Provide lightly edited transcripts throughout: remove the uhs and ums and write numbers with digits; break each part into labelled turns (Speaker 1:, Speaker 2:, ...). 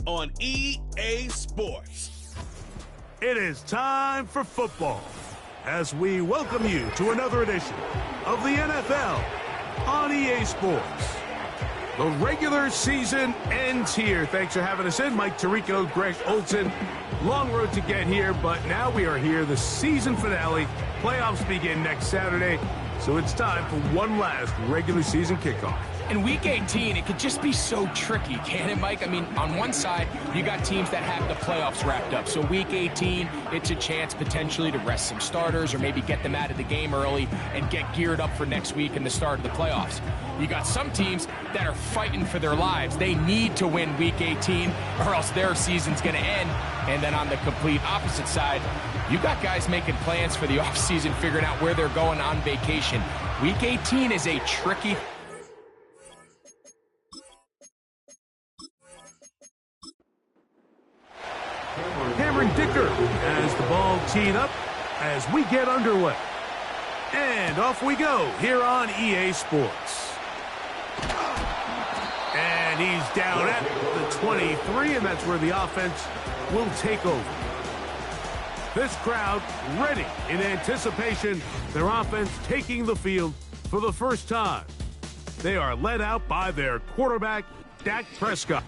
Speaker 1: on EA Sports.
Speaker 2: It is time for football as we welcome you to another edition of the NFL on EA Sports. The regular season ends here. Thanks for having us in. Mike Tirico, Greg Olsen. Long road to get here, but now we are here. The season finale. Playoffs begin next Saturday, so it's time for one last regular season kickoff.
Speaker 3: In Week 18, it could just be so tricky, can't it, Mike? I mean, on one side, you got teams that have the playoffs wrapped up. So Week 18, it's a chance potentially to rest some starters or maybe get them out of the game early and get geared up for next week and the start of the playoffs. You got some teams that are fighting for their lives. They need to win Week 18 or else their season's going to end. And then on the complete opposite side, you got guys making plans for the offseason, figuring out where they're going on vacation. Week 18 is a tricky
Speaker 2: Cameron Dicker has the ball teed up as we get underway. And off we go here on EA Sports. And he's down at the 23, and that's where the offense will take over. This crowd ready in anticipation, their offense taking the field for the first time. They are led out by their quarterback, Dak Prescott.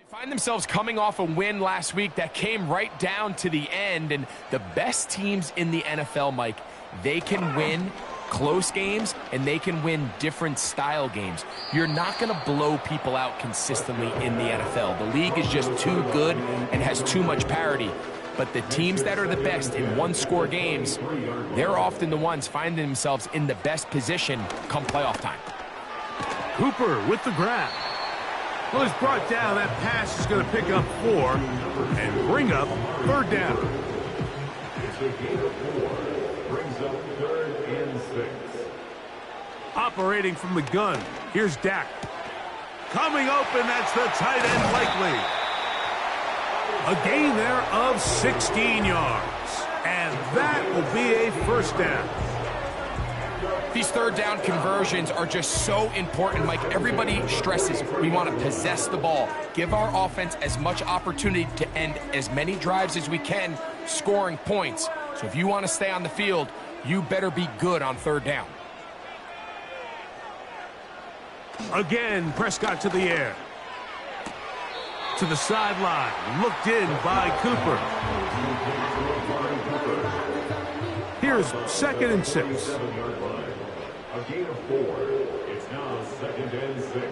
Speaker 3: Find themselves coming off a win last week that came right down to the end, and the best teams in the NFL, Mike, they can win close games and they can win different style games. You're not going to blow people out consistently in the NFL. The league is just too good and has too much parity. But the teams that are the best in one-score games, they're often the ones finding themselves in the best position come playoff time.
Speaker 2: Cooper with the grab. Well, he's brought down. That pass is going to pick up 4 and bring up third down.
Speaker 4: It's a gain of 4. Brings up 3rd and 6.
Speaker 2: Operating from the gun. Here's Dak. Coming open, that's the tight end likely. A gain there of 16 yards. And that will be a first down.
Speaker 3: These third down conversions are just so important, Mike. Everybody stresses we want to possess the ball, give our offense as much opportunity to end as many drives as we can, scoring points. So if you want to stay on the field, you better be good on third down.
Speaker 2: Again, Prescott to the air. To the sideline, looked in by Cooper. Here's 2nd and 6.
Speaker 4: A gain of 4. It's now 2nd and 6.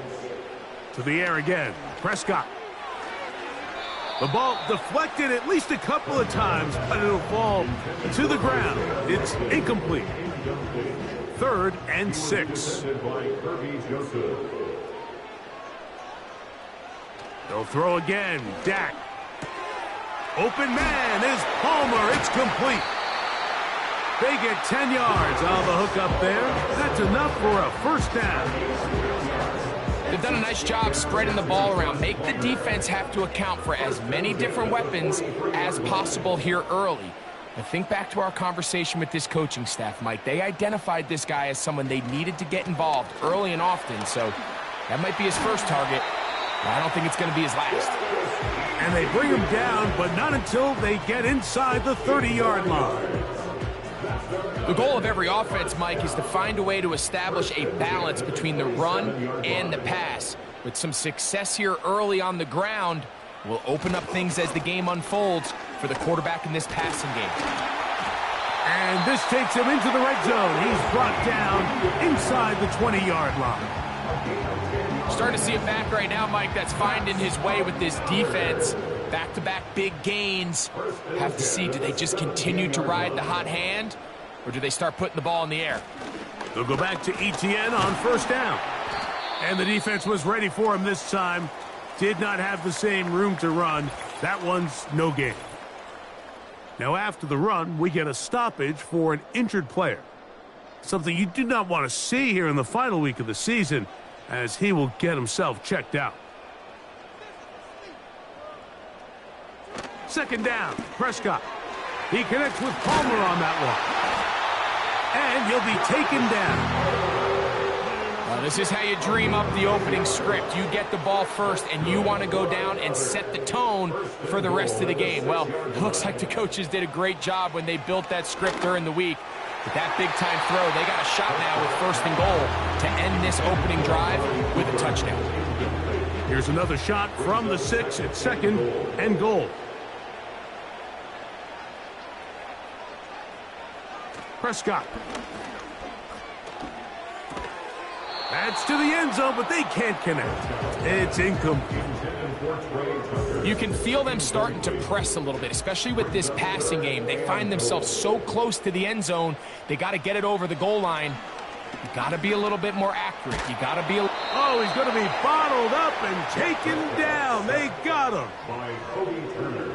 Speaker 2: To the air again. Prescott. The ball deflected at least a couple of times, but it'll fall to the ground. It's incomplete. 3rd and 6. They'll throw again. Dak. Open man is Palmer. It's complete. They get 10 yards on the hook up there. That's enough for a first down.
Speaker 3: They've done a nice job spreading the ball around. Make the defense have to account for as many different weapons as possible here early. Now think back to our conversation with this coaching staff, Mike. They identified this guy as someone they needed to get involved early and often, so that might be his first target, but I don't think it's going to be his last.
Speaker 2: And they bring him down, but not until they get inside the 30-yard line.
Speaker 3: The goal of every offense, Mike, is to find a way to establish a balance between the run and the pass. With some success here early on the ground, will open up things as the game unfolds for the quarterback in this passing game.
Speaker 2: And this takes him into the red zone. He's brought down inside the 20-yard line.
Speaker 3: Starting to see it back right now, Mike, that's finding his way with this defense. Back-to-back big gains. Have to see, do they just continue to ride the hot hand, or do they start putting the ball in the air?
Speaker 2: They'll go back to Etienne on first down. And the defense was ready for him this time. Did not have the same room to run. That one's no gain. Now after the run, we get a stoppage for an injured player. Something you do not want to see here in the final week of the season, as he will get himself checked out. Second down, Prescott. He connects with Palmer on that one. And he'll be taken down.
Speaker 3: Well, this is how you dream up the opening script. You get the ball first, and you want to go down and set the tone for the rest of the game. Well, it looks like the coaches did a great job when they built that script during the week. With that big-time throw, they got a shot now with 1st and goal to end this opening drive with a touchdown.
Speaker 2: Here's another shot from the 6 at 2nd and goal. Prescott. That's to the end zone, but they can't connect. It's incomplete.
Speaker 3: You can feel them starting to press a little bit, especially with this passing game. They find themselves so close to the end zone, they got to get it over the goal line. You got to be a little bit more accurate. You got to be
Speaker 2: Oh, he's going to be bottled up and taken down. They got him.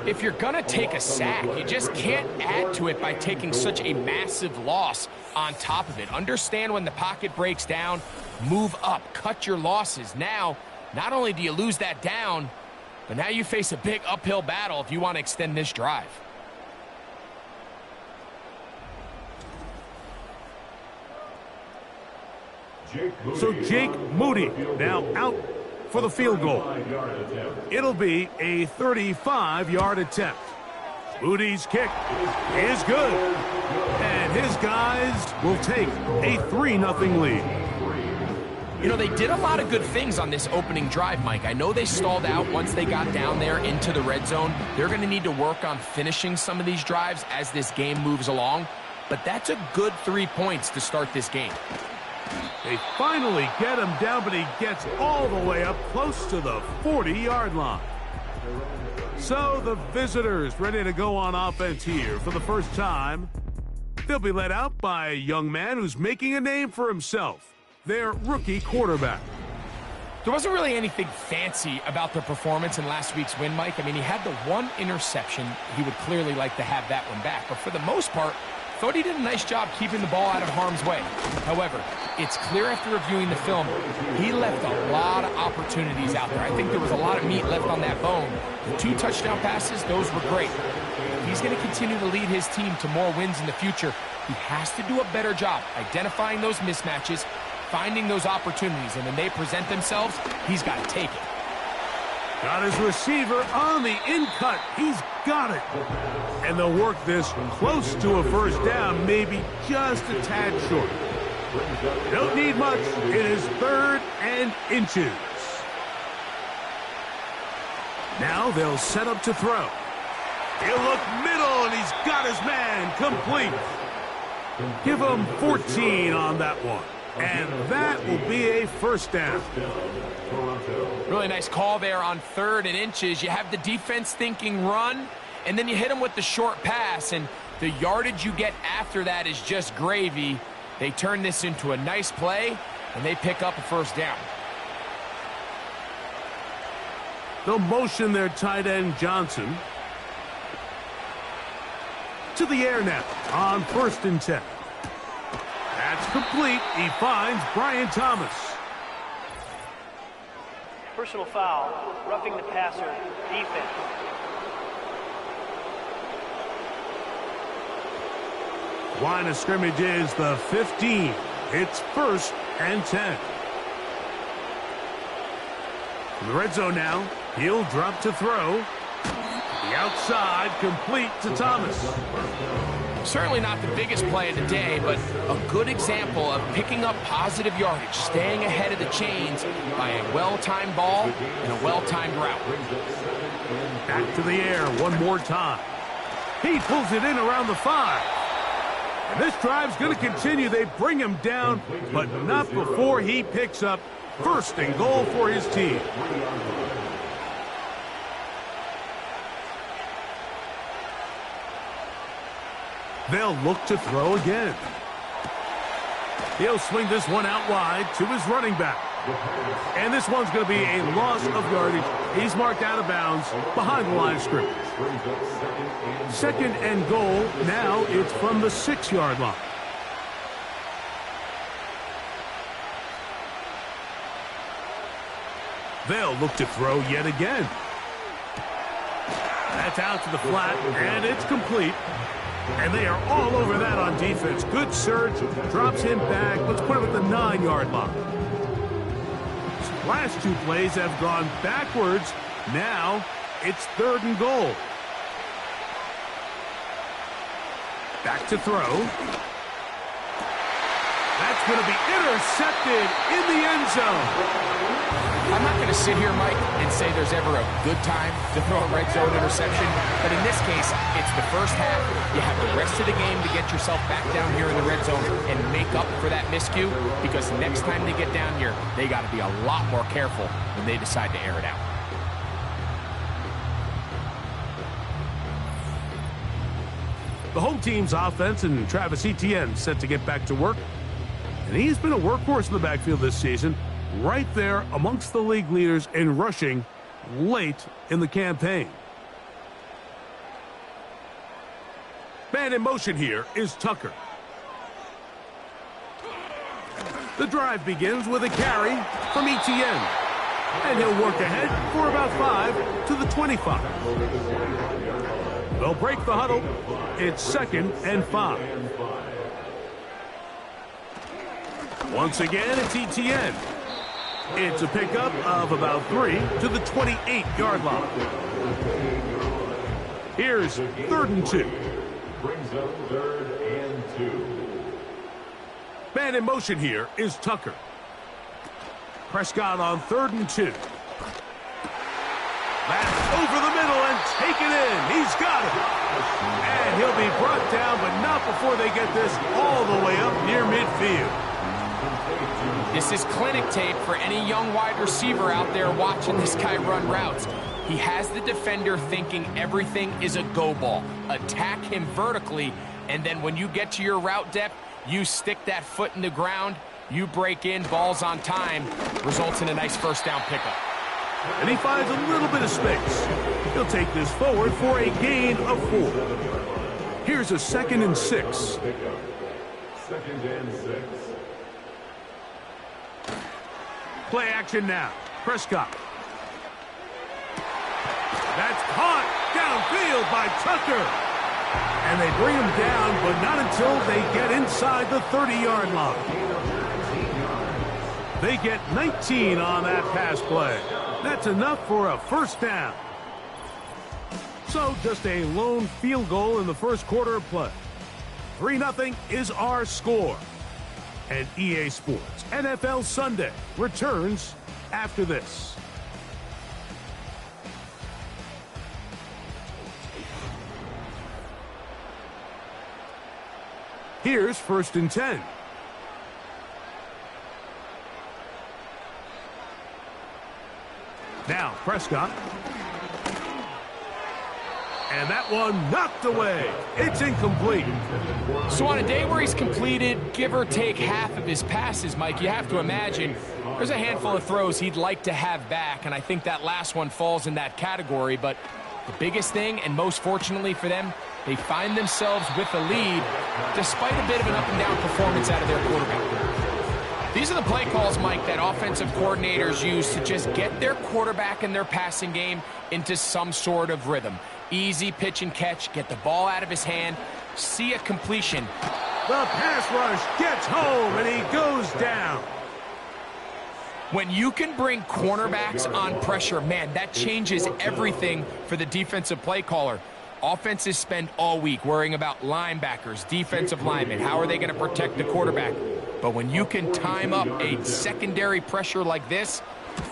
Speaker 3: If you're going to take a sack, you just can't add to it by taking such a massive loss on top of it. Understand when the pocket breaks down, move up, cut your losses. Now, not only do you lose that down, but now you face a big uphill battle if you want to extend this drive.
Speaker 2: So Jake Moody now out for the field goal. It'll be a 35-yard attempt. Moody's kick is good. And his guys will take a 3-0 lead.
Speaker 3: You know, they did a lot of good things on this opening drive, Mike. I know they stalled out once they got down there into the red zone. They're going to need to work on finishing some of these drives as this game moves along. But that's a good 3 points to start this game.
Speaker 2: They finally get him down, but he gets all the way up close to the 40-yard line. So the visitors ready to go on offense here for the first time. They'll be led out by a young man who's making a name for himself, their rookie quarterback.
Speaker 3: There wasn't really anything fancy about their performance in last week's win, Mike. I mean, he had the one interception. He would clearly like to have that one back. But for the most part, thought he did a nice job keeping the ball out of harm's way. However, it's clear after reviewing the film, he left a lot of opportunities out there. I think there was a lot of meat left on that bone. The 2 touchdown passes, those were great. If he's going to continue to lead his team to more wins in the future, he has to do a better job identifying those mismatches, finding those opportunities, and when they present themselves, he's got to take it.
Speaker 2: Got his receiver on the in-cut. He's got it. And they'll work this close to a first down, maybe just a tad short. Don't need much. It is 3rd and inches. Now they'll set up to throw. He'll look middle, and he's got his man complete. Give him 14 on that one. And that will be a first down.
Speaker 3: Really nice call there on 3rd and inches. You have the defense thinking run, and then you hit them with the short pass, and the yardage you get after that is just gravy. They turn this into a nice play, and they pick up a first down.
Speaker 2: They'll motion their tight end Johnson to the air now on 1st and 10. That's complete. He finds Brian Thomas.
Speaker 5: Personal foul, roughing the passer, defense.
Speaker 2: Line of scrimmage is the 15. It's 1st and 10. From the red zone now, he'll drop to throw. The outside, complete to Thomas.
Speaker 3: Certainly not the biggest play of the day, but a good example of picking up positive yardage, staying ahead of the chains by a well-timed ball and a well-timed route.
Speaker 2: Back to the air one more time. He pulls it in around the 5. And this drive's going to continue. They bring him down, but not before he picks up 1st and goal for his team. They'll look to throw again. He'll swing this one out wide to his running back. And this one's going to be a loss of yardage. He's marked out of bounds behind the line of scrimmage. 2nd and goal. Now it's from the 6-yard line. They'll look to throw yet again. That's out to the flat, and it's complete. And they are all over that on defense. Good surge, drops him back. Let's put him at the 9-yard line. Last two plays have gone backwards. Now it's 3rd and goal. Back to throw. That's going to be intercepted in the end zone.
Speaker 3: I'm not going to sit here, Mike, and say there's ever a good time to throw a red zone interception, but in this case, it's the first half. You have the rest of the game to get yourself back down here in the red zone and make up for that miscue, because next time they get down here, they got to be a lot more careful when they decide to air it out.
Speaker 2: The home team's offense and Travis Etienne set to get back to work. And he's been a workhorse in the backfield this season, right there amongst the league leaders in rushing late in the campaign. Man in motion here is Tucker. The drive begins with a carry from Etienne. And he'll work ahead for about 5 to the 25. They'll break the huddle. It's 2nd and 5. Once again, it's Etienne. It's a pickup of about 3 to the 28-yard line. Here's 3rd and 2.
Speaker 4: Brings up 3rd and 2.
Speaker 2: Man in motion here is Tucker. Prescott on 3rd and 2. That's over the middle and taken in. He's got it. And he'll be brought down, but not before they get this all the way up near midfield.
Speaker 3: This is clinic tape for any young wide receiver out there watching this guy run routes. He has the defender thinking everything is a go ball. Attack him vertically, and then when you get to your route depth, you stick that foot in the ground, you break in, balls on time, results in a nice first down pickup.
Speaker 2: And he finds a little bit of space. He'll take this forward for a gain of 4. Here's a 2nd and 6.
Speaker 4: 2nd and 6.
Speaker 2: Play action now. Prescott. That's caught downfield by Tucker. And they bring him down, but not until they get inside the 30-yard line. They get 19 on that pass play. That's enough for a first down. So just a lone field goal in the first quarter of play. 3-0 is our score. And EA Sports NFL Sunday returns after this. Here's 1st and 10. Now Prescott. And that one knocked away. It's incomplete.
Speaker 3: So on a day where he's completed, give or take half of his passes, Mike, you have to imagine there's a handful of throws he'd like to have back, and I think that last one falls in that category. But the biggest thing, and most fortunately for them, they find themselves with a lead despite a bit of an up-and-down performance out of their quarterback. These are the play calls, Mike, that offensive coordinators use to just get their quarterback and their passing game into some sort of rhythm. Easy pitch and catch, get the ball out of his hand, see a completion.
Speaker 2: The pass rush gets home, and he goes down.
Speaker 3: When you can bring cornerbacks on pressure, man, that changes everything for the defensive play caller. Offenses spend all week worrying about linebackers, defensive linemen. How are they going to protect the quarterback? But when you can time up a secondary pressure like this,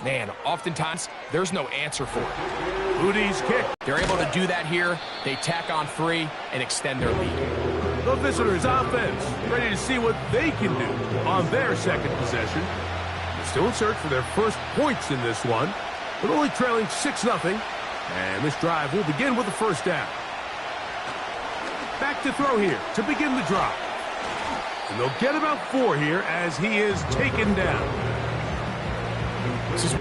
Speaker 3: man, oftentimes there's no answer for it.
Speaker 2: Udi's kick.
Speaker 3: They're able to do that here. They tack on 3 and extend their lead.
Speaker 2: The visitors' offense ready to see what they can do on their second possession. They're still in search for their first points in this one, but only trailing 6-0. And this drive will begin with the first down. Back to throw here to begin the drive. And they'll get about 4 here as he is taken down.
Speaker 3: This is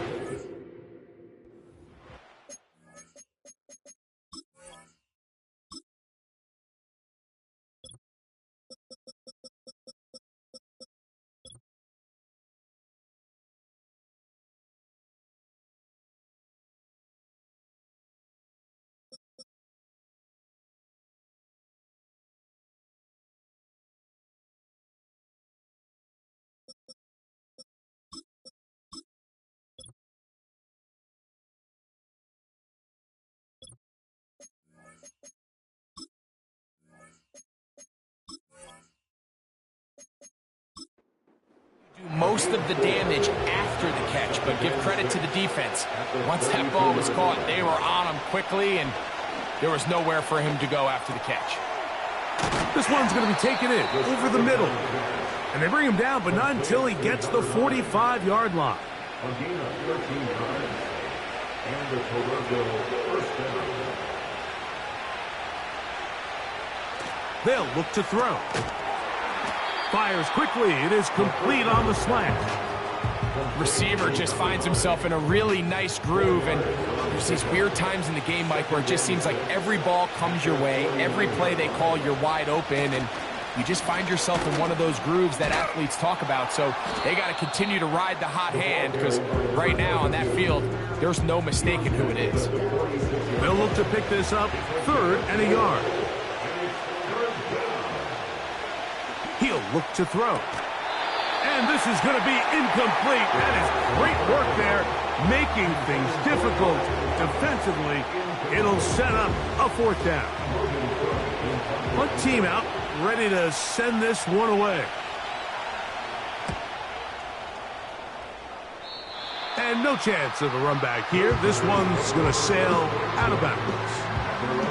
Speaker 3: most of the damage after the catch, but give credit to the defense. Once that ball was caught, they were on him quickly, and there was nowhere for him to go after the catch.
Speaker 2: This one's going to be taken in over the middle. And they bring him down, but not until he gets the 45-yard line.
Speaker 4: A gain of 13 yards. And the Toronto first down.
Speaker 2: They'll look to throw. Fires quickly. It is complete on the slant.
Speaker 3: Receiver just finds himself in a really nice groove, and there's these weird times in the game, Mike, where it just seems like every ball comes your way, every play they call, you're wide open, and you just find yourself in one of those grooves that athletes talk about. So they got to continue to ride the hot hand, because right now on that field, there's no mistaking who it is.
Speaker 2: They'll look to pick this up, 3rd and a yard. He'll look to throw. And this is going to be incomplete. That is great work there, making things difficult defensively. It'll set up a 4th down. Punt team out, ready to send this one away. And no chance of a run back here. This one's going to sail out of bounds.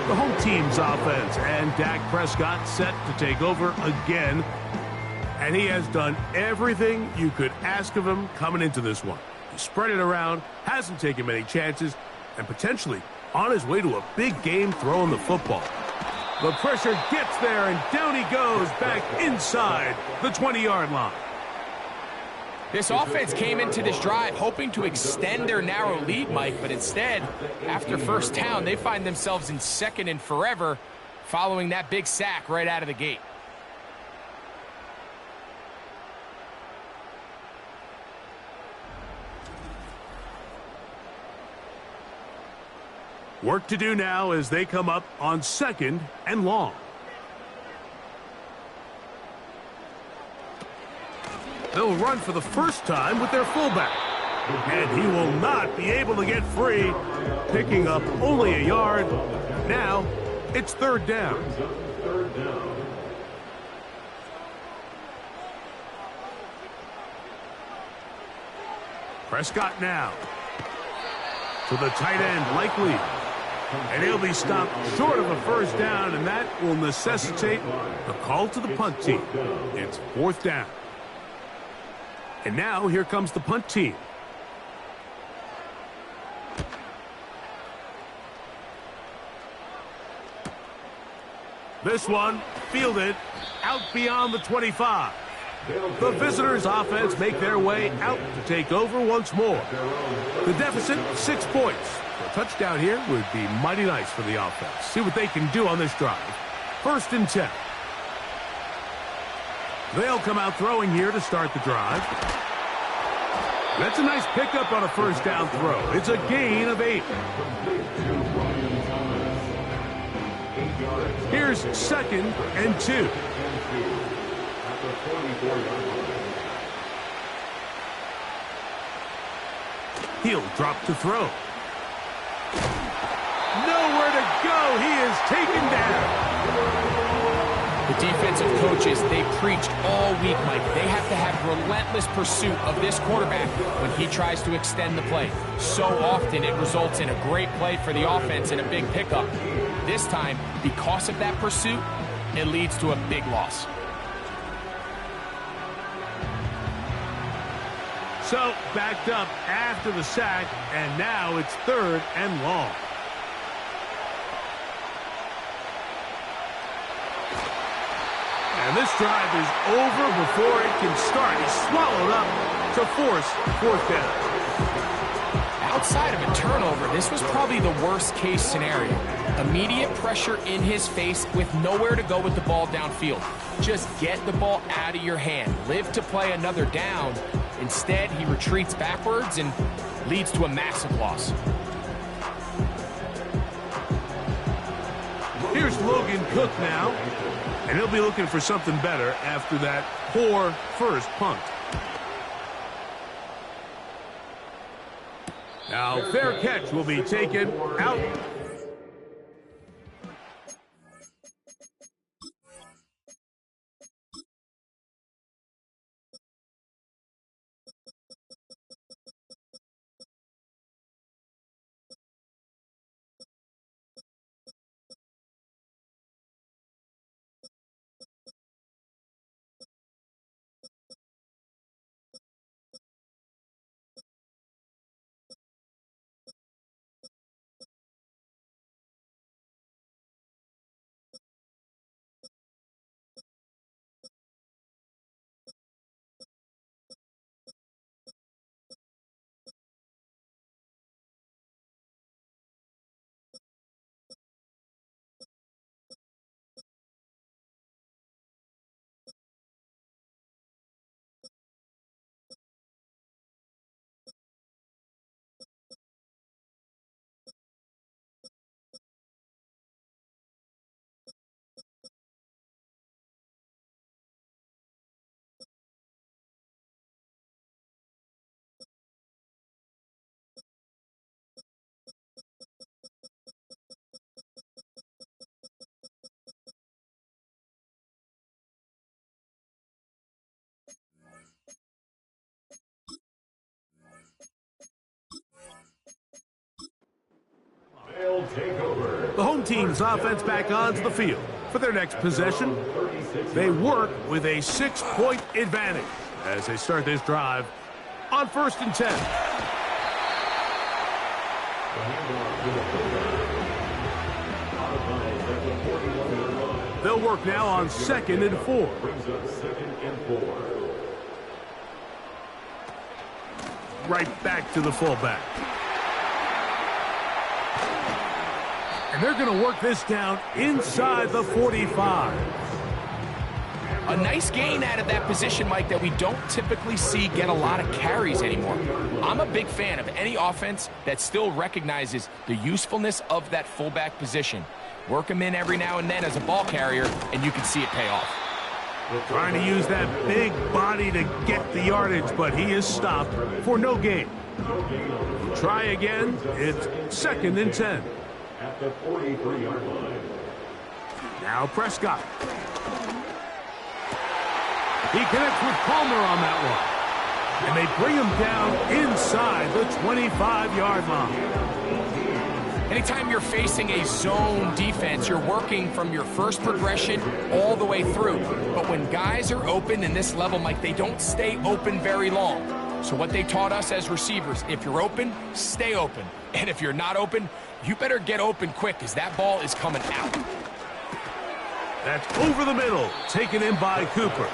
Speaker 2: The home team's offense, and Dak Prescott set to take over again. And he has done everything you could ask of him coming into this one. He spread it around, hasn't taken many chances, and potentially on his way to a big game throwing the football. The pressure gets there, and down he goes back inside the 20-yard line.
Speaker 3: This offense came into this drive hoping to extend their narrow lead, Mike, but instead, after first down, they find themselves in 2nd and forever following that big sack right out of the gate.
Speaker 2: Work to do now as they come up on 2nd and long. They'll run for the first time with their fullback. And he will not be able to get free, picking up only a yard. Now, it's 3rd down. Prescott now. To the tight end, likely. And he'll be stopped short of a first down, and that will necessitate a call to the punt team. It's 4th down. And now here comes the punt team. This one fielded out beyond the 25. The visitors' offense make their way out to take over once more. The deficit, 6 points. A touchdown here would be mighty nice for the offense. See what they can do on this drive. 1st and 10. They'll come out throwing here to start the drive. That's a nice pickup on a first down throw. It's a gain of 8. Here's 2nd and 2. He'll drop to throw. Nowhere to go. He is taken down.
Speaker 3: The defensive coaches, they preached all week, Mike. They have to have relentless pursuit of this quarterback when he tries to extend the play. So often it results in a great play for the offense and a big pickup. This time, because of that pursuit, it leads to a big loss.
Speaker 2: So, backed up after the sack, and now it's 3rd and long. And this drive is over before it can start. He's swallowed up to force 4th down.
Speaker 3: Outside of a turnover, this was probably the worst-case scenario. Immediate pressure in his face with nowhere to go with the ball downfield. Just get the ball out of your hand. Live to play another down. Instead, he retreats backwards and leads to a massive loss.
Speaker 2: Here's Logan Cook now. And he'll be looking for something better after that poor first punt. Now, fair catch will be taken out team's offense back onto the field. For their next possession, they work with a 6-point advantage as they start this drive on 1st and 10. They'll work now on 2nd and 4. Right back to the fullback. And they're going to work this down inside the 45.
Speaker 3: A nice gain out of that position, Mike, that we don't typically see get a lot of carries anymore. I'm a big fan of any offense that still recognizes the usefulness of that fullback position. Work him in every now and then as a ball carrier, and you can see it pay off.
Speaker 2: Trying to use that big body to get the yardage, but he is stopped for no gain. Try again. It's 2nd and 10.
Speaker 4: At the 43-yard line.
Speaker 2: Now Prescott. He connects with Palmer on that one. And they bring him down inside the 25-yard line.
Speaker 3: Anytime you're facing a zone defense, you're working from your first progression all the way through. But when guys are open in this level, Mike, they don't stay open very long. So what they taught us as receivers, if you're open, stay open. And if you're not open, you better get open quick because that ball is coming out.
Speaker 2: That's over the middle, taken in by Cooper.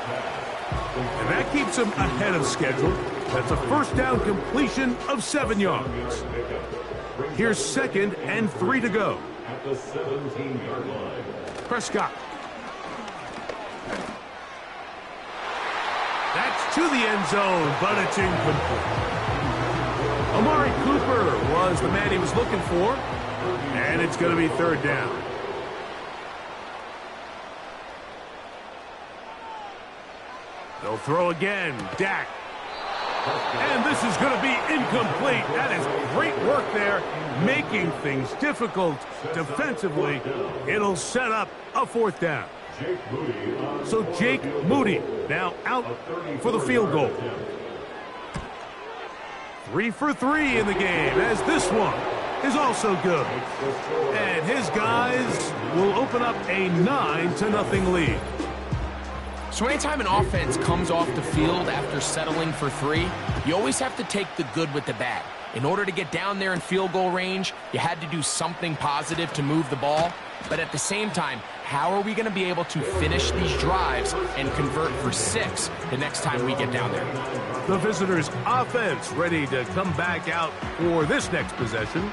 Speaker 2: And that keeps him ahead of schedule. That's a first down completion of 7 yards. Here's 2nd and 3 to go.
Speaker 4: At the 17-yard line.
Speaker 2: Prescott. That's to the end zone, but it's incomplete. Amari Cooper was the man he was looking for, and it's going to be 3rd down. They'll throw again. Dak. And this is going to be incomplete. That is great work there, making things difficult defensively. It'll set up a 4th down. So Jake Moody now out for the field goal. 3 for 3 in the game, as this one is also good. And his guys will open up a 9-0 lead.
Speaker 3: So anytime an offense comes off the field after settling for 3, you always have to take the good with the bad. In order to get down there in field goal range, you had to do something positive to move the ball. But at the same time, how are we going to be able to finish these drives and convert for 6 the next time we get down there?
Speaker 2: The visitors' offense ready to come back out for this next possession.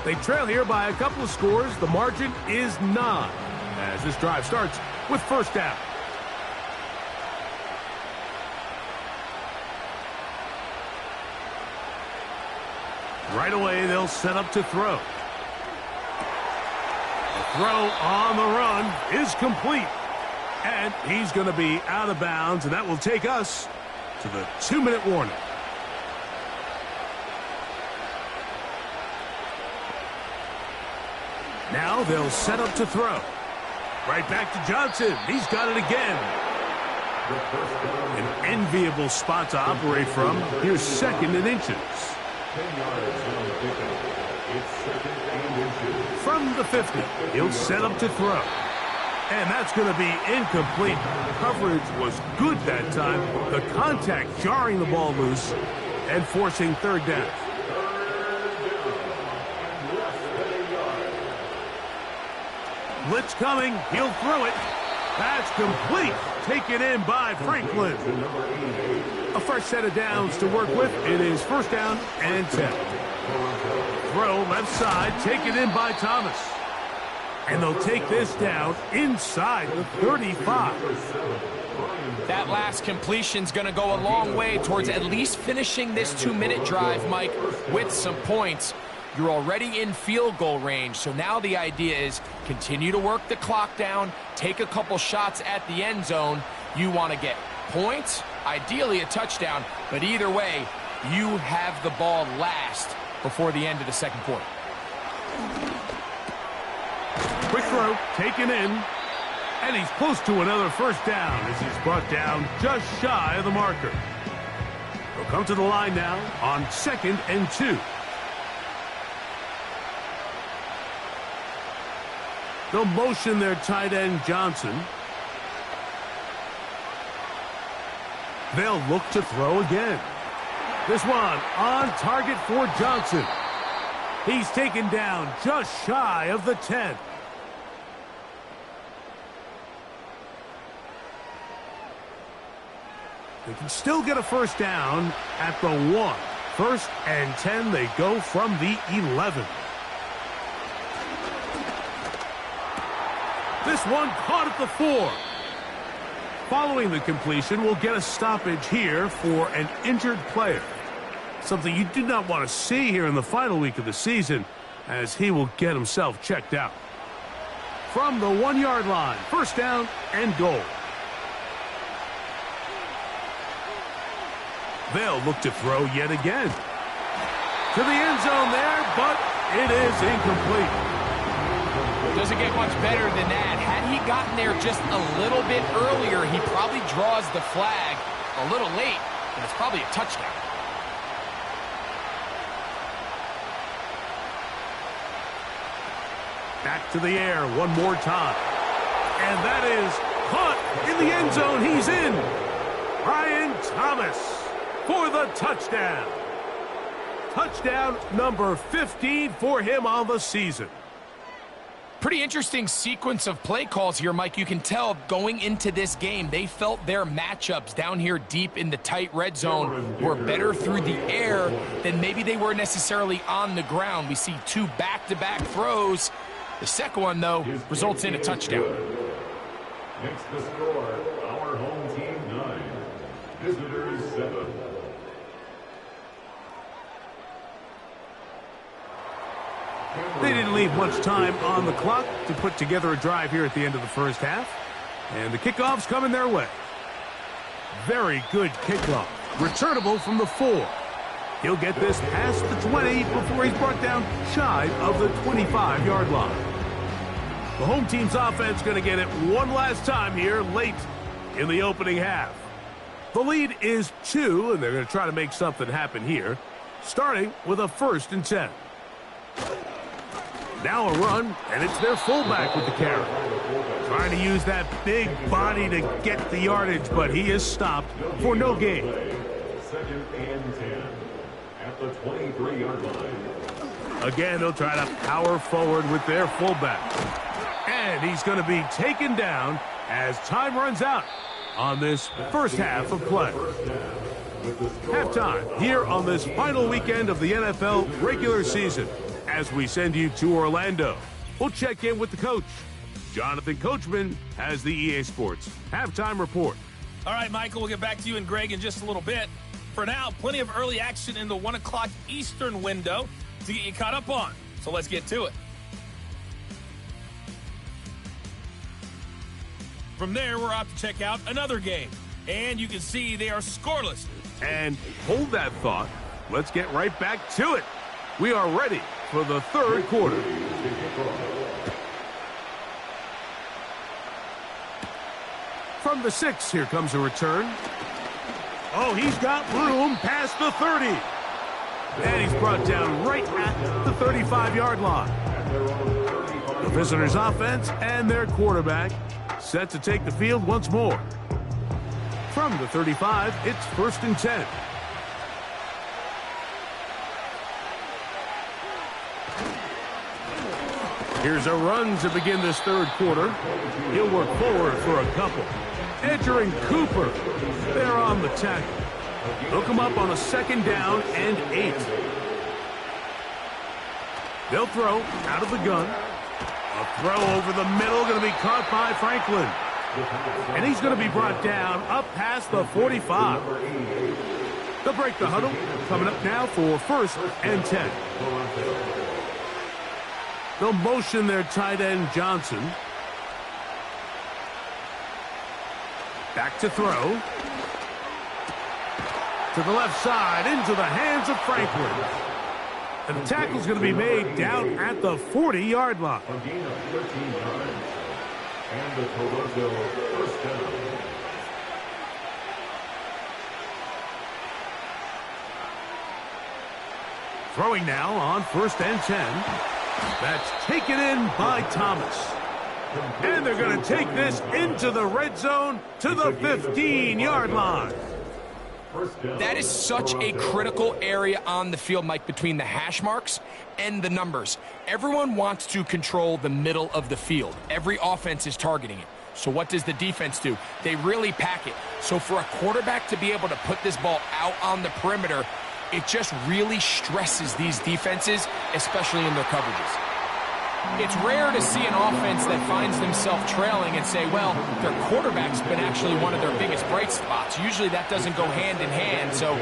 Speaker 2: They trail here by a couple of scores. The margin is 9 as this drive starts with 1st down. Right away, they'll set up to throw. The throw on the run is complete. And he's going to be out of bounds, and that will take us to the 2-minute warning. Now they'll set up to throw. Right back to Johnson. He's got it again. An enviable spot to operate from. Here's 2nd and inches.
Speaker 4: 10 yards on the pickup. It's 2nd and inches.
Speaker 2: From the 50, he'll set up to throw. And that's going to be incomplete. Coverage was good that time. The contact jarring the ball loose and forcing 3rd down. Blitz coming. He'll throw it. That's complete. Taken in by Franklin. A fresh set of downs to work with. It is 1st down and 10. Throw left side. Taken in by Thomas. And they'll take this down inside the 35.
Speaker 3: That last completion's going to go a long way towards at least finishing this 2-minute drive, Mike, with some points. You're already in field goal range, so now the idea is continue to work the clock down, take a couple shots at the end zone. You want to get points, ideally a touchdown, but either way, you have the ball last before the end of the 2nd quarter.
Speaker 2: Quick throw, taken in, and he's close to another 1st down as he's brought down just shy of the marker. He'll come to the line now on 2nd and 2. They'll motion their tight end, Johnson. They'll look to throw again. This one on target for Johnson. He's taken down just shy of the 10. They can still get a first down at the 1. First and 10, they go from the 11. This one caught at the 4. Following the completion, we'll get a stoppage here for an injured player. Something you do not want to see here in the final week of the season, as he will get himself checked out. From the 1-yard line, first down and goal. They'll look to throw yet again. To the end zone there, but it is incomplete.
Speaker 3: Doesn't get much better than that. Had he gotten there just a little bit earlier, he probably draws the flag a little late, and it's probably a touchdown.
Speaker 2: Back to the air one more time. And that is caught in the end zone. He's in. Brian Thomas for the touchdown. Touchdown number 15 for him on the season.
Speaker 3: Pretty interesting sequence of play calls here, Mike. You can tell going into this game, they felt their matchups down here deep in the tight red zone were better through the air than maybe they were necessarily on the ground. We see 2 back-to-back throws. The second one, though, results in a touchdown.
Speaker 4: Makes the score our home team 9, visitors 7.
Speaker 2: They didn't leave much time on the clock to put together a drive here at the end of the first half. And the kickoff's coming their way. Very good kickoff. Returnable from the 4. He'll get this past the 20 before he's brought down shy of the 25-yard line. The home team's offense going to get it one last time here late in the opening half. The lead is 2, and they're going to try to make something happen here, starting with a 1st and 10. Now a run, and it's their fullback with the carry. Trying to use that big body to get the yardage, but he is stopped for no gain.
Speaker 4: 2nd and 10 at the 23-yard line.
Speaker 2: Again, they'll try to power forward with their fullback. And he's going to be taken down as time runs out on this first half of play. Halftime here on this final weekend of the NFL regular season. As we send you to Orlando, we'll check in with the coach. Jonathan Coachman has the EA Sports halftime report.
Speaker 6: All right, Michael, we'll get back to you and Greg in just a little bit. For now, plenty of early action in the 1 o'clock Eastern window to get you caught up on. So let's get to it. From there, we're off to check out another game. And you can see they are scoreless.
Speaker 2: And hold that thought. Let's get right back to it. We are ready for the third quarter. From the 6, here comes a return. Oh, he's got room past the 30. And he's brought down right at the 35-yard line. The visitors' offense and their quarterback set to take the field once more. From the 35, it's 1st and 10. Here's a run to begin this third quarter. He'll work forward for a couple. Edger and Cooper, they're on the tackle. They'll come up on a 2nd down and 8. They'll throw out of the gun. A throw over the middle, going to be caught by Franklin. And he's going to be brought down up past the 45. They'll break the huddle. Coming up now for 1st and 10. They'll motion their tight end, Johnson. Back to throw. To the left side, into the hands of Franklin. And the tackle's going to be made down at the 40-yard line.
Speaker 4: A gain of 13 yards. And the Toronto first down.
Speaker 2: Throwing now on 1st and 10. That's taken in by Thomas. And they're going to take this into the red zone to the 15-yard line.
Speaker 3: That is such a critical area on the field, Mike, between the hash marks and the numbers. Everyone wants to control the middle of the field. Every offense is targeting it. So what does the defense do? They really pack it. So for a quarterback to be able to put this ball out on the perimeter, it just really stresses these defenses, especially in their coverages. It's rare to see an offense that finds themselves trailing and say, well, their quarterback's been actually one of their biggest bright spots. Usually that doesn't go hand in hand, so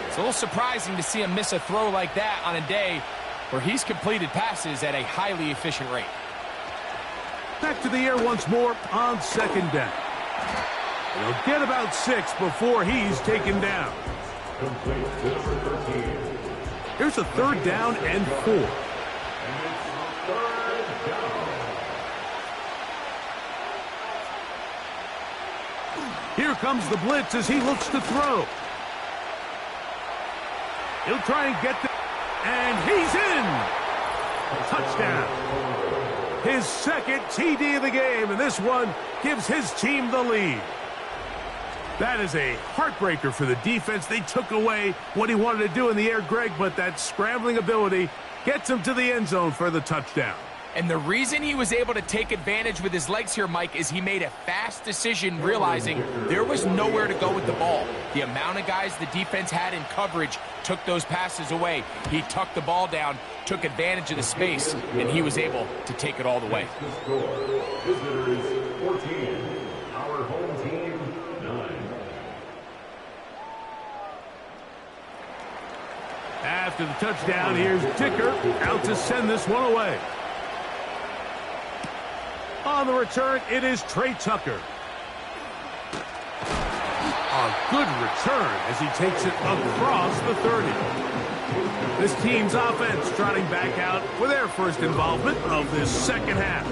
Speaker 3: it's a little surprising to see him miss a throw like that on a day where he's completed passes at a highly efficient rate.
Speaker 2: Back to the air once more on second down. He'll get about 6 before he's taken down.
Speaker 4: Complete to number 13.
Speaker 2: Here's a third down and 4. Here comes the blitz as he looks to throw. He'll try and get the... And he's in! Touchdown. His second TD of the game, and this one gives his team the lead. That is a heartbreaker for the defense. They took away what he wanted to do in the air, Greg, but that scrambling ability gets him to the end zone for the touchdown.
Speaker 3: And the reason he was able to take advantage with his legs here, Mike, is he made a fast decision realizing there was nowhere to go with the ball. The amount of guys the defense had in coverage took those passes away. He tucked the ball down, took advantage of the space, and he was able to take it all the way.
Speaker 4: Visitors 14, our home team 9.
Speaker 2: After the touchdown, here's Dicker out to send this one away. On the return, it is Trey Tucker. A good return as he takes it across the 30. This team's offense trotting back out for their first involvement of this second half.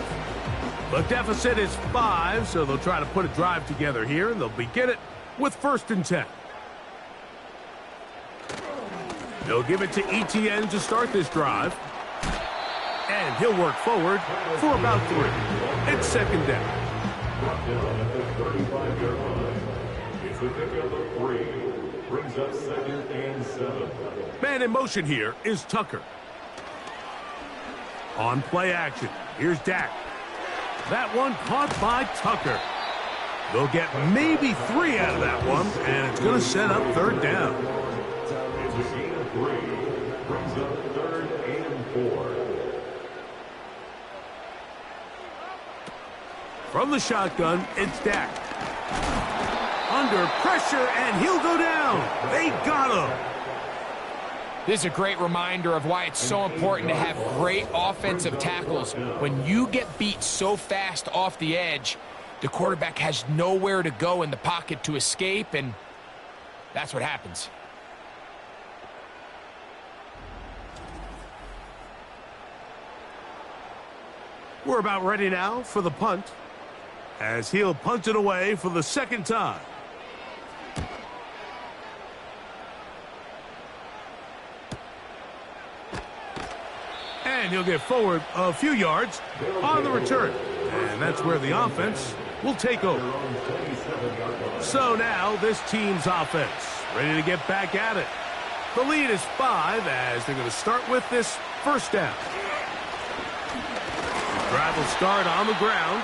Speaker 2: The deficit is 5, so they'll try to put a drive together here, and they'll begin it with 1st and 10. They'll give it to Etienne to start this drive. And he'll work forward for about 3. It's 2nd down.
Speaker 4: Brought down at the 35-yard line. It's a pickup of 3. Brings up 2nd and 7.
Speaker 2: Man in motion here is Tucker. On play action, here's Dak. That one caught by Tucker. They'll get maybe 3 out of that one, and it's going to set up 3rd down.
Speaker 4: It's a gain of 3. Brings up 3rd and 4.
Speaker 2: From the shotgun, it's Dak. Under pressure, and he'll go down. They got him.
Speaker 3: This is a great reminder of why it's so important to have great offensive tackles. When you get beat so fast off the edge, the quarterback has nowhere to go in the pocket to escape, and that's what happens.
Speaker 2: We're about ready now for the punt, as he'll punt it away for the 2nd time. And he'll get forward a few yards on the return. And that's where the offense will take over. So now this team's offense ready to get back at it. The lead is 5 as they're going to start with this 1st down. Drive will start on the ground,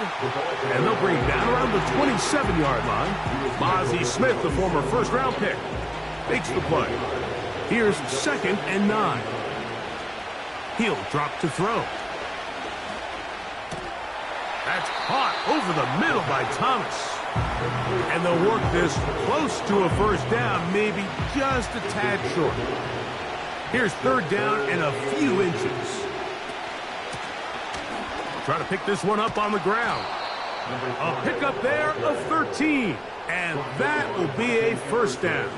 Speaker 2: and they'll bring down around the 27-yard line. Mozzie Smith, the former first-round pick, makes the play. Here's 2nd and 9. He'll drop to throw. That's caught over the middle by Thomas. And they'll work this close to a 1st down, maybe just a tad short. Here's 3rd down and a few inches. Try to pick this one up on the ground. A pickup there of 13. And that will be a 1st down.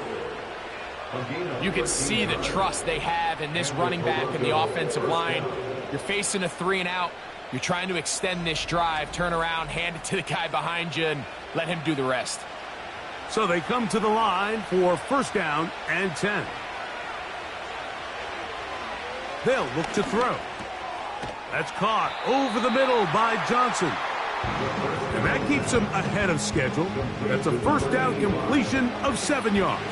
Speaker 3: You can see the trust they have in this running back and the offensive line. You're facing a 3-and-out. You're trying to extend this drive, turn around, hand it to the guy behind you, and let him do the rest.
Speaker 2: So they come to the line for 1st down and 10. They'll look to throw. That's caught over the middle by Johnson. And that keeps him ahead of schedule. That's a first down completion of 7 yards.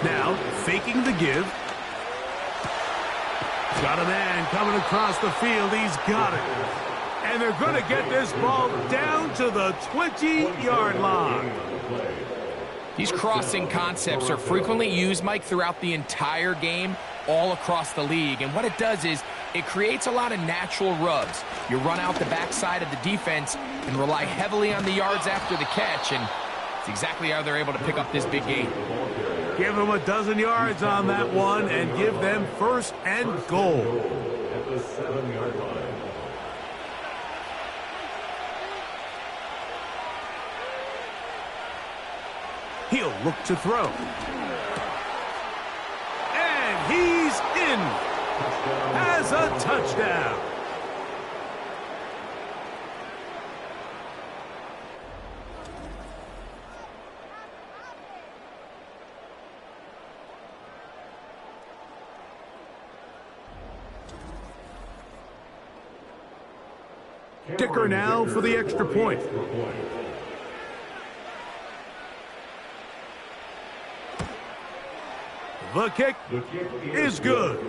Speaker 2: Now, faking the give. Got a man coming across the field. He's got it. And they're going to get this ball down to the 20-yard line.
Speaker 3: These crossing concepts are frequently used, Mike, throughout the entire game, all across the league. And what it does is it creates a lot of natural rubs. You run out the backside of the defense and rely heavily on the yards after the catch, and it's exactly how they're able to pick up this big gain.
Speaker 2: Give them a dozen yards on that one and give them first and goal.
Speaker 4: At the 7-yard line.
Speaker 2: He'll look to throw. And he's in. Has a touchdown. Dicker now for the extra point. The kick is good.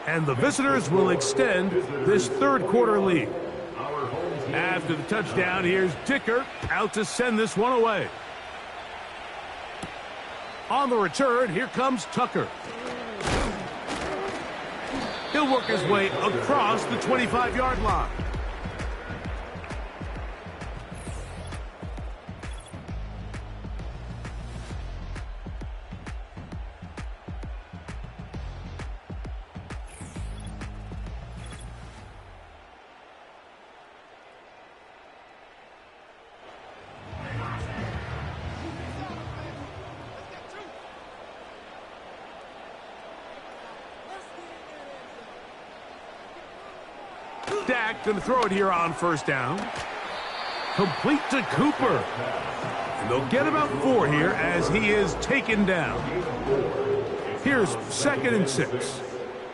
Speaker 2: And the visitors will extend this third quarter lead. After the touchdown, here's Dicker out to send this one away. On the return, here comes Tucker. He'll work his way across the 25-yard line. Dak going to throw it here on first down. Complete to Cooper. And they'll get about 4 here as he is taken down. Here's 2nd and 6.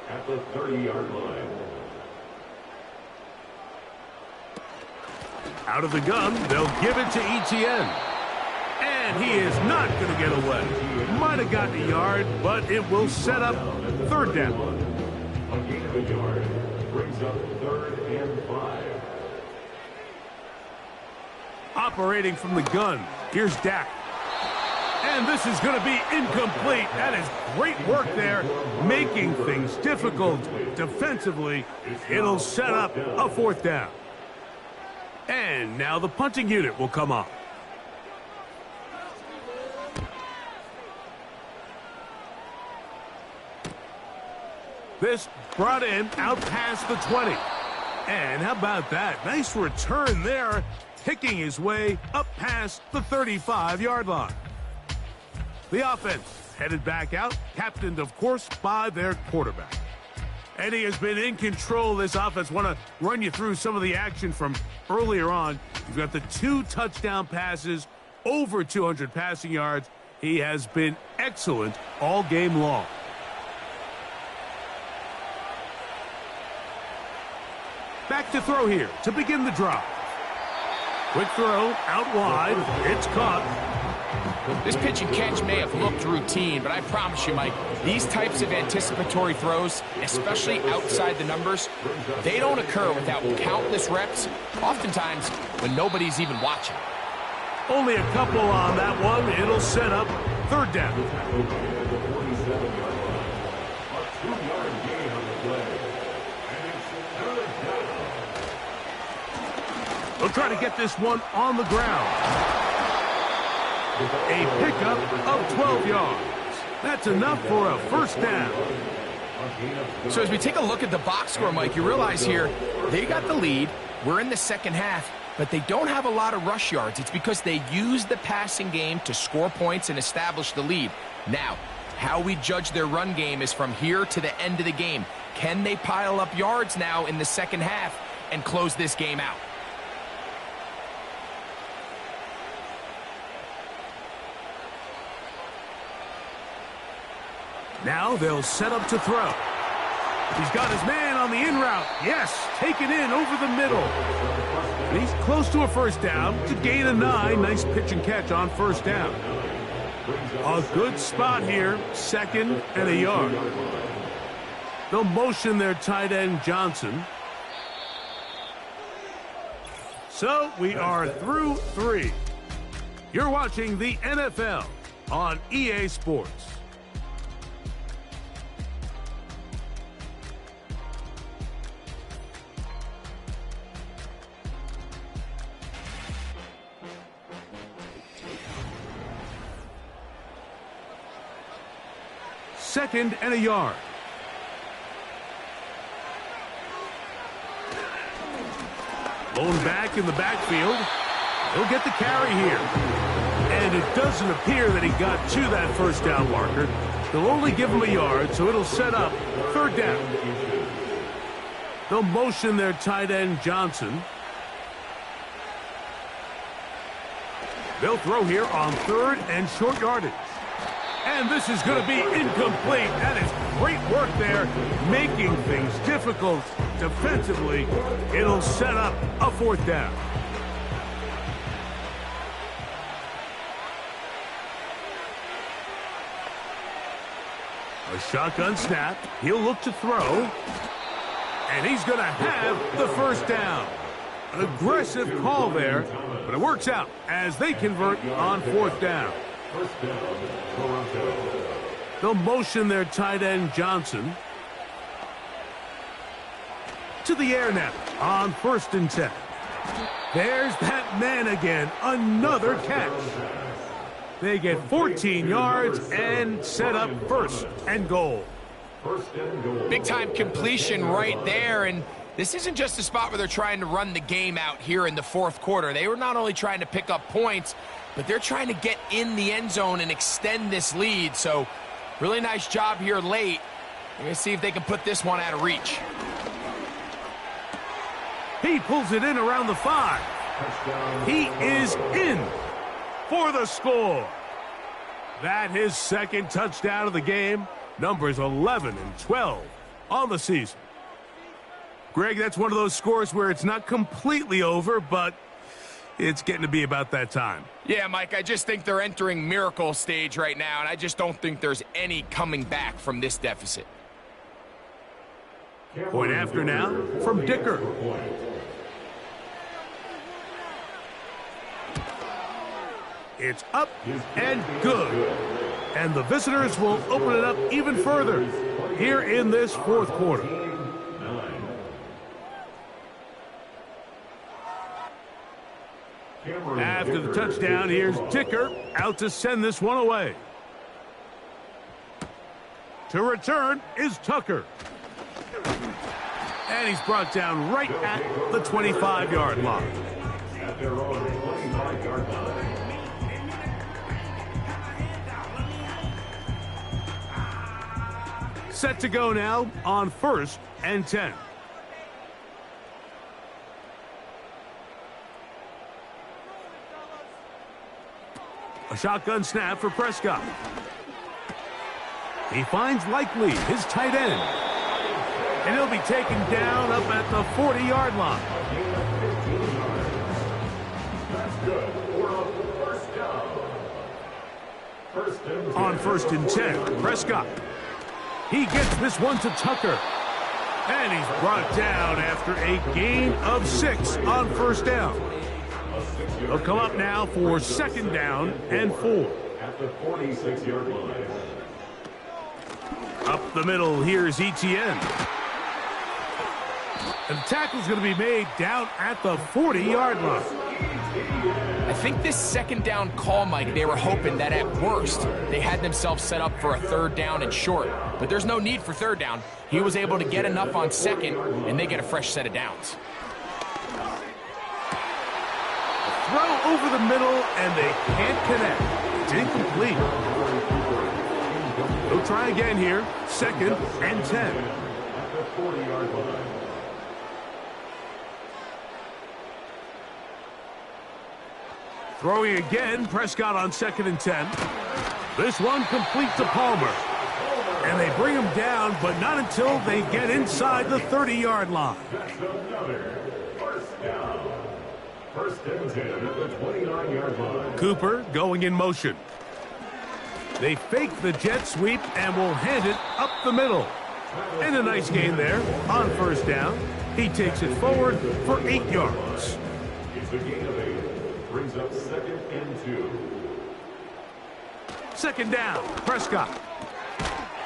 Speaker 4: At the 30-yard line.
Speaker 2: Out of the gun, they'll give it to Etienne. And he is not going to get away. Might have gotten a yard, but it will set up 3rd down.
Speaker 4: A gain of a yard brings up 3rd and 5.
Speaker 2: Operating from the gun, here's Dak. And this is going to be incomplete. That is great work there, making things difficult defensively. It'll set up a 4th down. And now the punting unit will come up. This brought in out past the 20. And how about that? Nice return there, picking his way up past the 35-yard line. The offense headed back out, captained, of course, by their quarterback. And he has been in control of this offense. Want to run you through some of the action from earlier on. You've got the 2 touchdown passes, over 200 passing yards. He has been excellent all game long. Back to throw here to begin the drive. Quick throw out wide. It's caught.
Speaker 3: This pitch and catch may have looked routine, but I promise you, Mike, these types of anticipatory throws, especially outside the numbers, they don't occur without countless reps, oftentimes when nobody's even watching.
Speaker 2: Only a couple on that one. It'll set up 3rd down. They'll try to get this one on the ground. A pickup of 12 yards. That's enough for a 1st down.
Speaker 3: So as we take a look at the box score, Mike, you realize here they got the lead. We're in the second half, but they don't have a lot of rush yards. It's because they use the passing game to score points and establish the lead. Now, how we judge their run game is from here to the end of the game. Can they pile up yards now in the second half and close this game out?
Speaker 2: Now they'll set up to throw. He's got his man on the in route. Yes, taken in over the middle. And he's close to a first down to gain a 9. Nice pitch and catch on first down. A good spot here, 2nd and a yard. They'll motion their tight end Johnson. So we are through 3. You're watching the NFL on EA Sports. Second and a yard. Blown back in the backfield. He'll get the carry here. And it doesn't appear that he got to that first down marker. They'll only give him a yard, so it'll set up 3rd down. They'll motion their tight end Johnson. They'll throw here on 3rd and short yardage. And this is going to be incomplete. That is great work there, making things difficult defensively. It'll set up a 4th down. A shotgun snap. He'll look to throw. And he's going to have the first down. An aggressive call there, but it works out as they convert on 4th down. They'll motion their tight end Johnson to the air now on 1st and 10. There's that man again. Another catch. They get 14 yards and set up 1st and goal.
Speaker 3: Big time completion right there, and this isn't just a spot where they're trying to run the game out here in the 4th quarter. They were not only trying to pick up points, but they're trying to get in the end zone and extend this lead. So really nice job here late. We're going to see if they can put this one out of reach.
Speaker 2: He pulls it in around the 5. He is in for the score. That his 2nd touchdown of the game. Numbers 11 and 12 on the season. Greg, that's one of those scores where it's not completely over, but it's getting to be about that time.
Speaker 3: Yeah, Mike, I just think they're entering miracle stage right now, and I just don't think there's any coming back from this deficit.
Speaker 2: Point after now from Dicker. It's up and good. And the visitors will open it up even further here in this 4th quarter. After the touchdown, here's Dicker out to send this one away. To return is Tucker. And he's brought down right at the 25-yard line.
Speaker 4: At their own 25-yard line.
Speaker 2: Set to go now on 1st and 10. A shotgun snap for Prescott. He finds Likely, his tight end. And he'll be taken down up at the 40-yard line.
Speaker 4: That's good for a first down.
Speaker 2: On 1st and 10, Prescott. He gets this one to Tucker. And he's brought down after a gain of 6 on 1st down. They'll come up now for 2nd down and 4.
Speaker 4: At the 46-yard line.
Speaker 2: Up the middle, here's Etienne. And the tackle's going to be made down at the 40-yard line.
Speaker 3: I think this 2nd down call, Mike, they were hoping that at worst they had themselves set up for a 3rd down and short. But there's no need for 3rd down. He was able to get enough on 2nd, and they get a fresh set of downs.
Speaker 2: Throw over the middle, and they can't connect. It's incomplete. They'll try again here. 2nd and 10.
Speaker 4: At the 40-yard line.
Speaker 2: Throwing again, Prescott on 2nd and 10. This one complete to Palmer. And they bring him down, but not until they get inside the 30-yard line.
Speaker 4: That's another first down. First and 10 at the 29-yard line.
Speaker 2: Cooper going in motion. They fake the jet sweep and will hand it up the middle. And a nice gain there on first down. He takes it forward for 8 yards.
Speaker 4: It's a gain of 8. Brings up 2nd and 2.
Speaker 2: Second down, Prescott.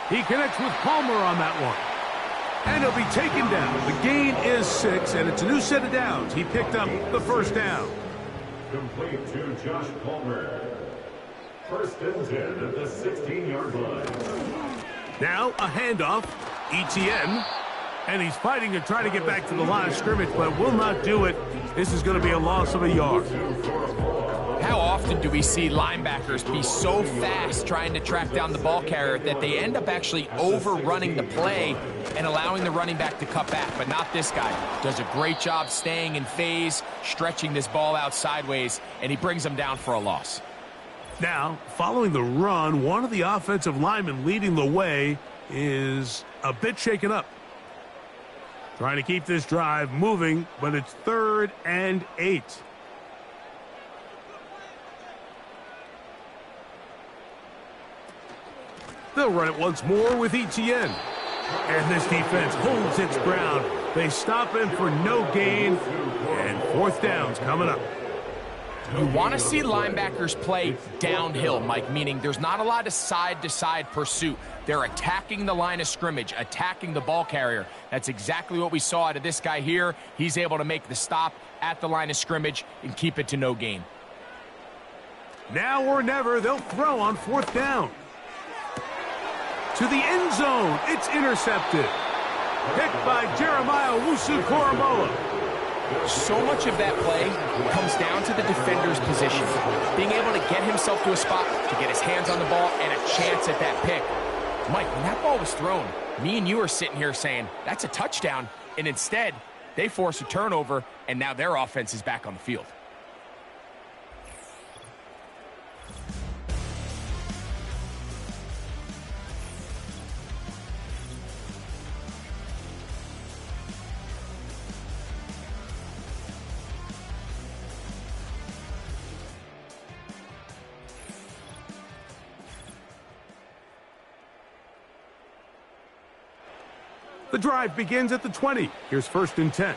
Speaker 2: He connects with Palmer on that one. And he'll be taken down. The gain is 6, and it's a new set of downs. He picked up the first down.
Speaker 4: Complete to Josh Palmer. First and 10 at the 16-yard line.
Speaker 2: Now a handoff, Etienne. And he's fighting to try to get back to the line of scrimmage, but will not do it. This is going to be a loss of a yard.
Speaker 3: How often do we see linebackers be so fast trying to track down the ball carrier that they end up actually overrunning the play and allowing the running back to cut back? But not this guy. Does a great job staying in phase, stretching this ball out sideways, and he brings them down for a loss.
Speaker 2: Now, following the run, one of the offensive linemen leading the way is a bit shaken up. Trying to keep this drive moving, but it's 3rd and 8. They'll run it once more with Etienne. And this defense holds its ground. They stop him for no gain, and 4th down's coming up.
Speaker 3: You want to see linebackers play downhill, Mike, meaning there's not a lot of side-to-side pursuit. They're attacking the line of scrimmage, attacking the ball carrier. That's exactly what we saw out of this guy here. He's able to make the stop at the line of scrimmage and keep it to no gain.
Speaker 2: Now or never, they'll throw on 4th down. To the end zone, it's intercepted. Picked by Jeremiah Owusu-Koramoah.
Speaker 3: So much of that play comes down to the defender's position. Being able to get himself to a spot, to get his hands on the ball, and a chance at that pick. Mike, when that ball was thrown, me and you are sitting here saying, that's a touchdown. And instead, they force a turnover, and now their offense is back on the field.
Speaker 2: The drive begins at the 20. Here's 1st and 10.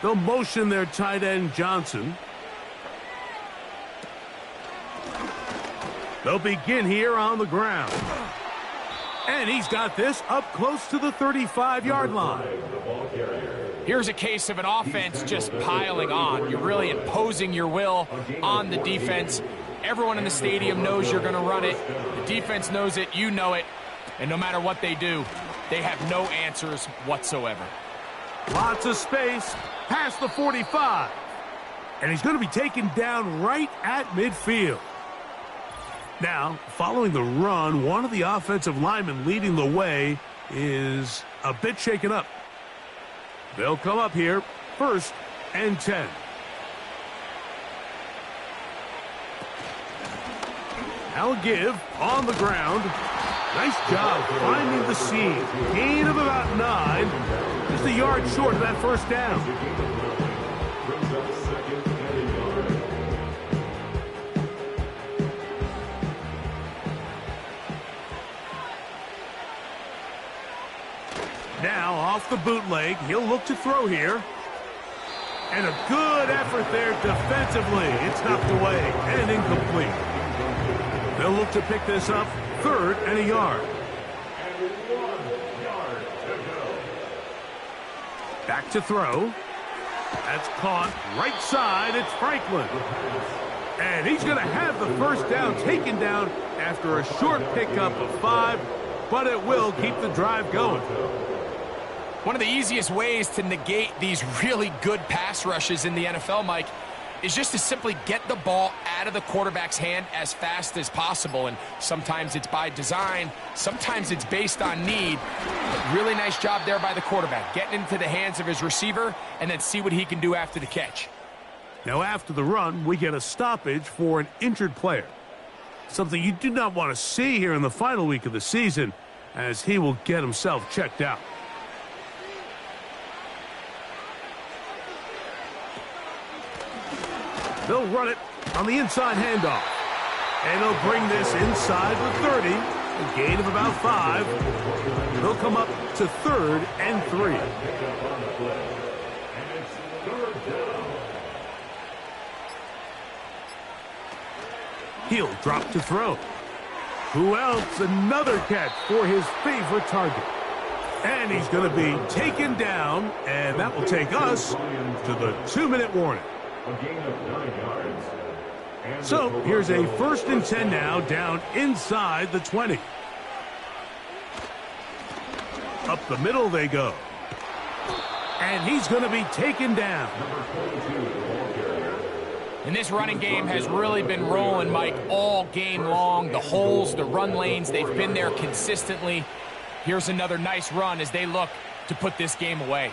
Speaker 2: They'll motion their tight end, Johnson. They'll begin here on the ground. And he's got this up close to the 35-yard line.
Speaker 3: Here's a case of an offense just piling on. You're really imposing your will on the defense. Everyone in the stadium knows you're going to run it. The defense knows it. You know it. And no matter what they do, they have no answers whatsoever.
Speaker 2: Lots of space past the 45. And he's going to be taken down right at midfield. Now, following the run, one of the offensive linemen leading the way is a bit shaken up. They'll come up here, 1st and 10. Now a give on the ground. Nice job finding the seam. Gain of about 9. Just a yard short of that 1st down. Now off the bootleg, he'll look to throw here. And a good effort there defensively. It's knocked away and incomplete. They'll look to pick this up, 3rd and a yard.
Speaker 4: And 1 yard to go.
Speaker 2: Back to throw. That's caught right side. It's Franklin. And he's going to have the 1st down taken down after a short pickup of 5, but it will keep the drive going.
Speaker 3: One of the easiest ways to negate these really good pass rushes in the NFL, Mike, is just to simply get the ball out of the quarterback's hand as fast as possible. And sometimes it's by design, sometimes it's based on need. But really nice job there by the quarterback, getting into the hands of his receiver and then see what he can do after the catch.
Speaker 2: Now after the run, we get a stoppage for an injured player. Something you do not want to see here in the final week of the season, as he will get himself checked out. They'll run it on the inside handoff. And he'll bring this inside the 30. A gain of about 5. They'll come up to 3rd and 3. He'll drop to throw. Who else? Another catch for his favorite target. And he's going to be taken down, and that will take us to the 2-minute warning. So here's a 1st and 10 now, down inside the 20. Up the middle they go. And he's going to be taken down.
Speaker 3: And this running game has really been rolling, Mike, all game long. The holes, the run lanes, they've been there consistently. Here's another nice run as they look to put this game away.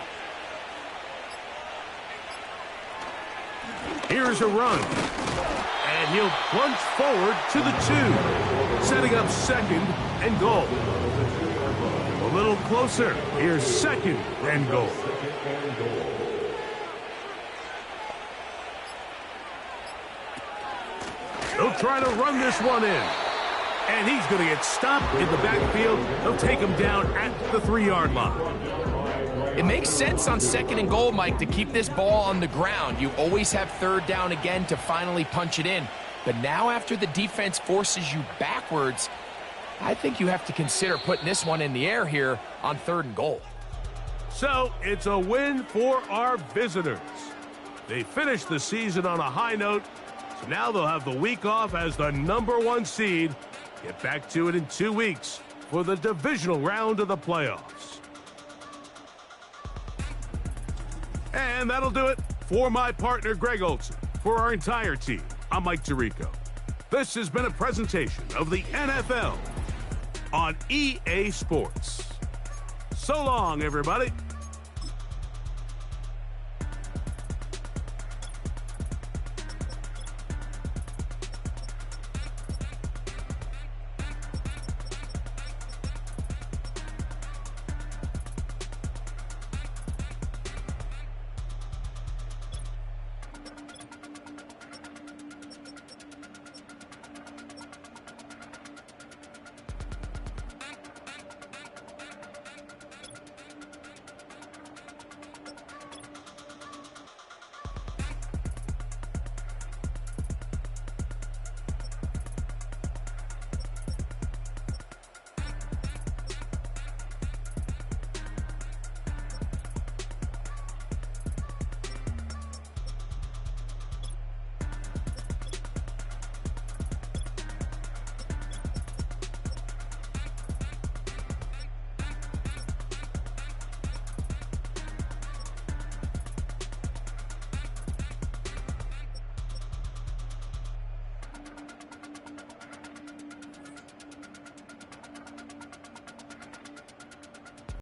Speaker 2: Here's a run. And he'll plunge forward to the 2. Setting up 2nd and goal. A little closer. Here's 2nd and goal. They'll try to run this one in. And he's going to get stopped in the backfield. They'll take him down at the 3-yard line.
Speaker 3: It makes sense on 2nd and goal, Mike, to keep this ball on the ground. You always have 3rd down again to finally punch it in. But now after the defense forces you backwards, I think you have to consider putting this one in the air here on 3rd and goal.
Speaker 2: So it's a win for our visitors. They finished the season on a high note. So now they'll have the week off as the #1 seed. Get back to it in 2 weeks for the divisional round of the playoffs. And that'll do it for my partner, Greg Olsen. For our entire team, I'm Mike Tirico. This has been a presentation of the NFL on EA Sports. So long, everybody.